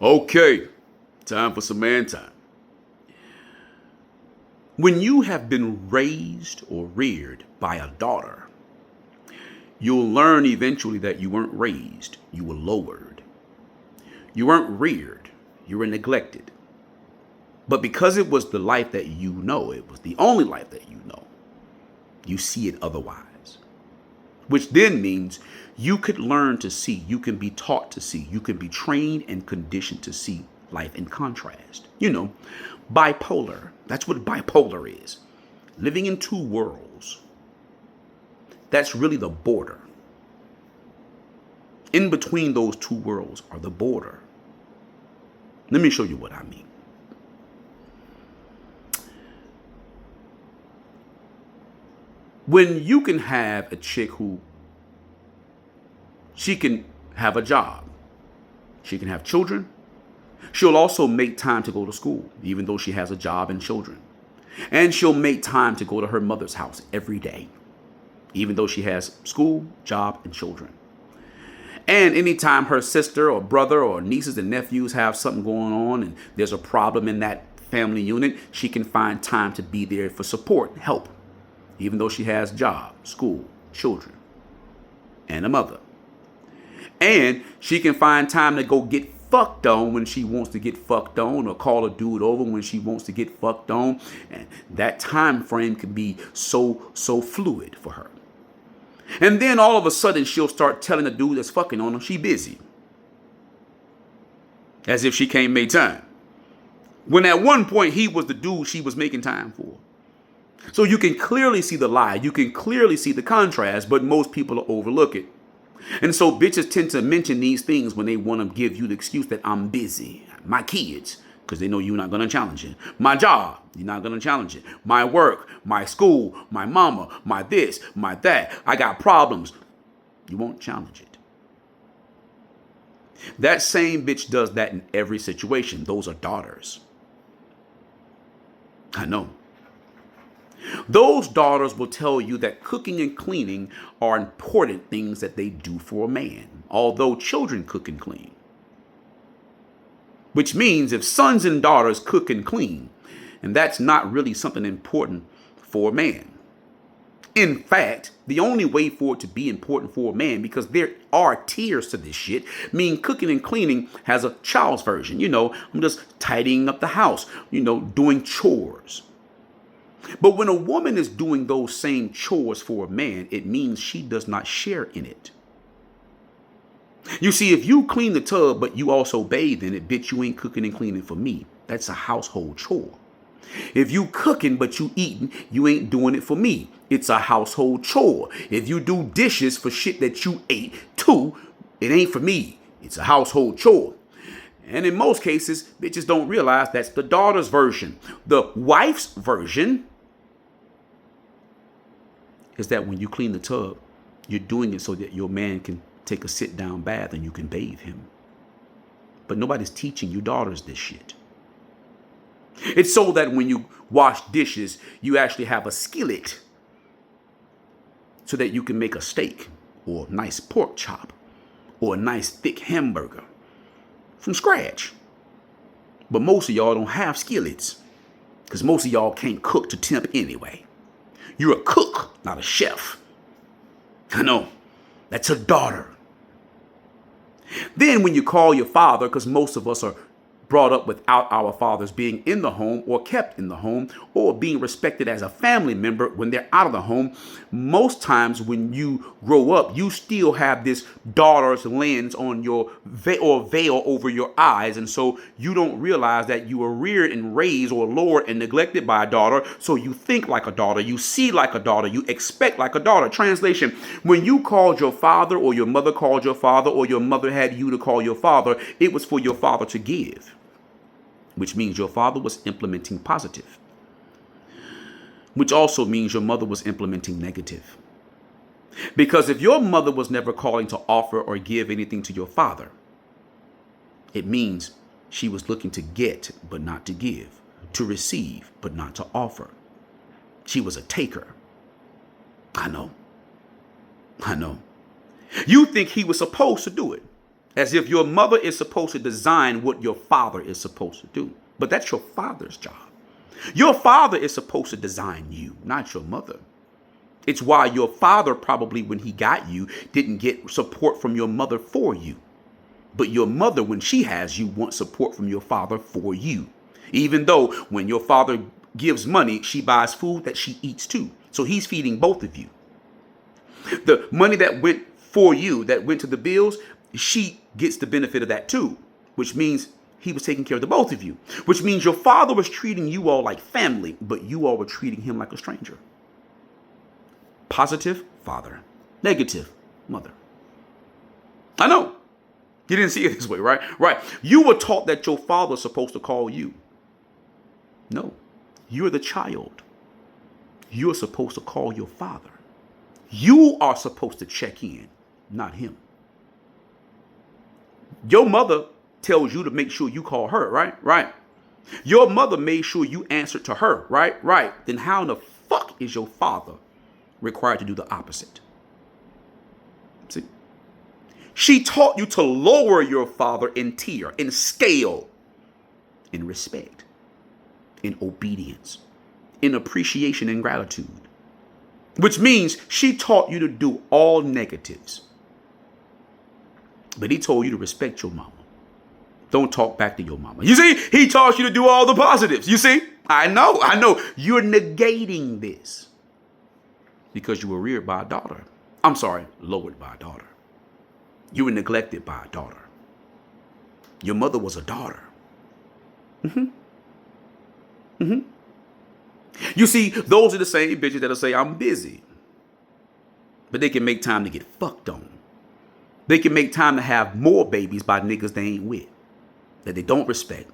Okay, time for some man time. When you have been raised or reared by a daughter, you'll learn eventually that you weren't raised, you were lowered. You weren't reared, you were neglected. But because it was the life that you know, it was the only life that you see it otherwise. Which then means you could learn to see, you can be taught to see, you can be trained and conditioned to see life in contrast. Bipolar. That's what bipolar is. Living in two worlds. That's really the border. In between those two worlds are the border. Let me show you what I mean. When you can have a chick who she can have a job, she can have children, she'll also make time to go to school, even though she has a job and children. And she'll make time to go to her mother's house every day, even though she has school, job, and children. And anytime her sister or brother or nieces and nephews have something going on and there's a problem in that family unit, she can find time to be there for support and help, even though she has job, school, children, and a mother. And she can find time to go get fucked on when she wants to get fucked on, or call a dude over when she wants to get fucked on. And that time frame can be so fluid for her. And then all of a sudden she'll start telling the dude that's fucking on her she busy. As if she can't make time. When at one point he was the dude she was making time for. So you can clearly see the lie. You can clearly see the contrast, but most people overlook it. And so bitches tend to mention these things when they want to give you the excuse that I'm busy. My kids, because they know you're not going to challenge it. My job, you're not going to challenge it. My work, my school, my mama, my this, my that. I got problems. You won't challenge it. That same bitch does that in every situation. Those are daughters. I know. Those daughters will tell you that cooking and cleaning are important things that they do for a man, although children cook and clean. Which means if sons and daughters cook and clean, and that's not really something important for a man. In fact, the only way for it to be important for a man, because there are tiers to this shit, mean cooking and cleaning has a child's version. I'm just tidying up the house, doing chores. But when a woman is doing those same chores for a man, it means she does not share in it. You see, if you clean the tub, but you also bathe in it, bitch, you ain't cooking and cleaning for me. That's a household chore. If you cooking, but you eating, you ain't doing it for me. It's a household chore. If you do dishes for shit that you ate too, it ain't for me. It's a household chore. And in most cases, bitches don't realize that's the daughter's version. The wife's version is that when you clean the tub, you're doing it so that your man can take a sit-down bath and you can bathe him. But nobody's teaching you daughters this shit. It's so that when you wash dishes, you actually have a skillet so that you can make a steak or a nice pork chop or a nice thick hamburger from scratch. But most of y'all don't have skillets because most of y'all can't cook to temp anyway. You're a cook, not a chef. I know. That's a daughter. Then when you call your father, because most of us are brought up without our fathers being in the home or kept in the home or being respected as a family member when they're out of the home, most times when you grow up, you still have this daughter's lens on your veil over your eyes. And so you don't realize that you were reared and raised or lowered and neglected by a daughter. So you think like a daughter, you see like a daughter, you expect like a daughter. Translation, when you called your father or your mother called your father or your mother had you to call your father, it was for your father to give. Which means your father was implementing positive. Which also means your mother was implementing negative. Because if your mother was never calling to offer or give anything to your father, it means she was looking to get but not to give, to receive but not to offer. She was a taker. I know. You think he was supposed to do it. As if your mother is supposed to design what your father is supposed to do. But that's your father's job. Your father is supposed to design you, not your mother. It's why your father probably, when he got you, didn't get support from your mother for you. But your mother, when she has you, wants support from your father for you. Even though when your father gives money, she buys food that she eats too. So he's feeding both of you. The money that went for you, that went to the bills, she gets the benefit of that too, which means he was taking care of the both of you, which means your father was treating you all like family, but you all were treating him like a stranger. Positive father, negative mother. I know. You didn't see it this way, right? Right. You were taught that your father's supposed to call you. No, you're the child. You're supposed to call your father. You are supposed to check in, not him. Your mother tells you to make sure you call her, right? Right. Your mother made sure you answered to her, right? Right. Then how in the fuck is your father required to do the opposite? See? She taught you to lower your father in tier, in scale, in respect, in obedience, in appreciation and gratitude. Which means she taught you to do all negatives. But he told you to respect your mama. Don't talk back to your mama. You see, he taught you to do all the positives. You see, I know. You're negating this because you were reared by a daughter. I'm sorry, lowered by a daughter. You were neglected by a daughter. Your mother was a daughter. You see, those are the same bitches that'll say, I'm busy. But they can make time to get fucked on. They can make time to have more babies by niggas they ain't with, that they don't respect,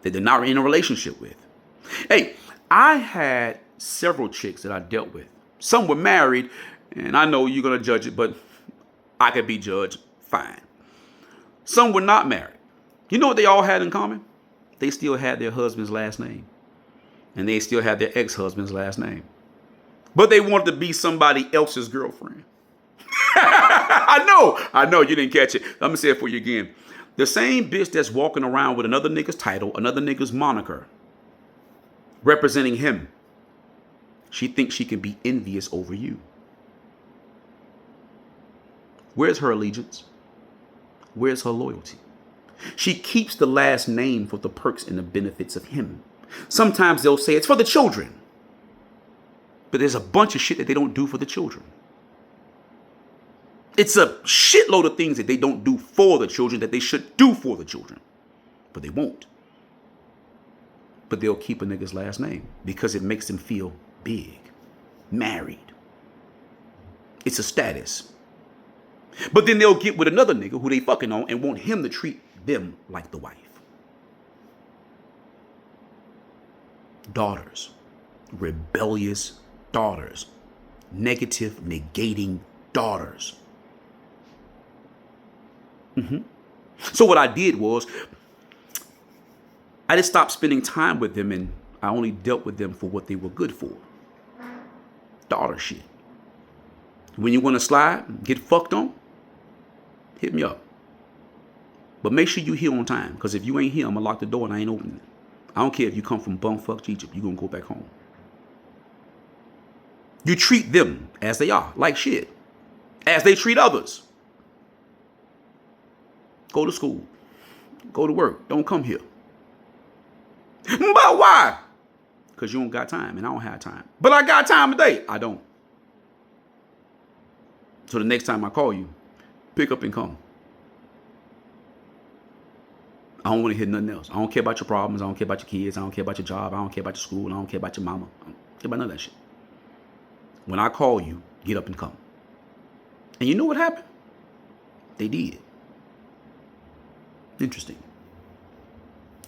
that they're not in a relationship with. Hey, I had several chicks that I dealt with. Some were married, and I know you're going to judge it, but I could be judged fine. Some were not married. You know what they all had in common? They still had their husband's last name. And they still had their ex-husband's last name. But they wanted to be somebody else's girlfriend. I know you didn't catch it. Let me say it for you again. The same bitch that's walking around with another nigga's title, another nigga's moniker, representing him, she thinks she can be envious over you. Where's her allegiance? Where's her loyalty? She keeps the last name for the perks and the benefits of him. Sometimes they'll say it's for the children. But there's a bunch of shit that they don't do for the children. It's a shitload of things that they don't do for the children that they should do for the children. But they won't. But they'll keep a nigga's last name because it makes them feel big, married. It's a status. But then they'll get with another nigga who they fucking on and want him to treat them like the wife. Daughters, rebellious daughters, negative, negating daughters. So what I did was I just stopped spending time with them and I only dealt with them for what they were good for. Daughter shit. When you want to slide, get fucked on, hit me up. But make sure you here on time, because if you ain't here, I'm going to lock the door and I ain't opening it. I don't care if you come from bumfuck Egypt, you're going to go back home. You treat them as they are, like shit, as they treat others. Go to school. Go to work. Don't come here. But why? Because you don't got time and I don't have time. But I got time today. I don't. So the next time I call you, pick up and come. I don't want to hear nothing else. I don't care about your problems. I don't care about your kids. I don't care about your job. I don't care about your school. I don't care about your mama. I don't care about none of that shit. When I call you, get up and come. And you know what happened? They did. Interesting.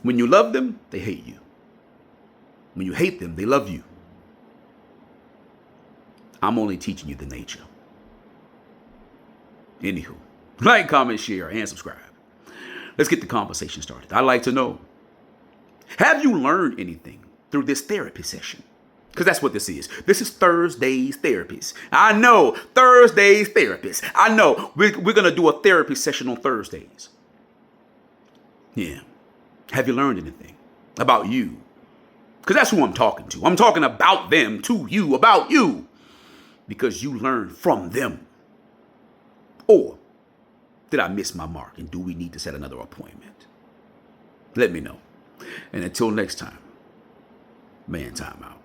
When you love them, they hate you. When you hate them, they love you. I'm only teaching you the nature. Anywho, like, comment, share, and subscribe. Let's get the conversation started. I'd like to know, have you learned anything through this therapy session? Because that's what this is. This is Thursday's Therapist. I know, Thursday's Therapist. I know, we're going to do a therapy session on Thursdays. Yeah. Have you learned anything about you? Because that's who I'm talking to. I'm talking about them, to you, about you. Because you learned from them. Or did I miss my mark? And do we need to set another appointment? Let me know. And until next time, man, time out.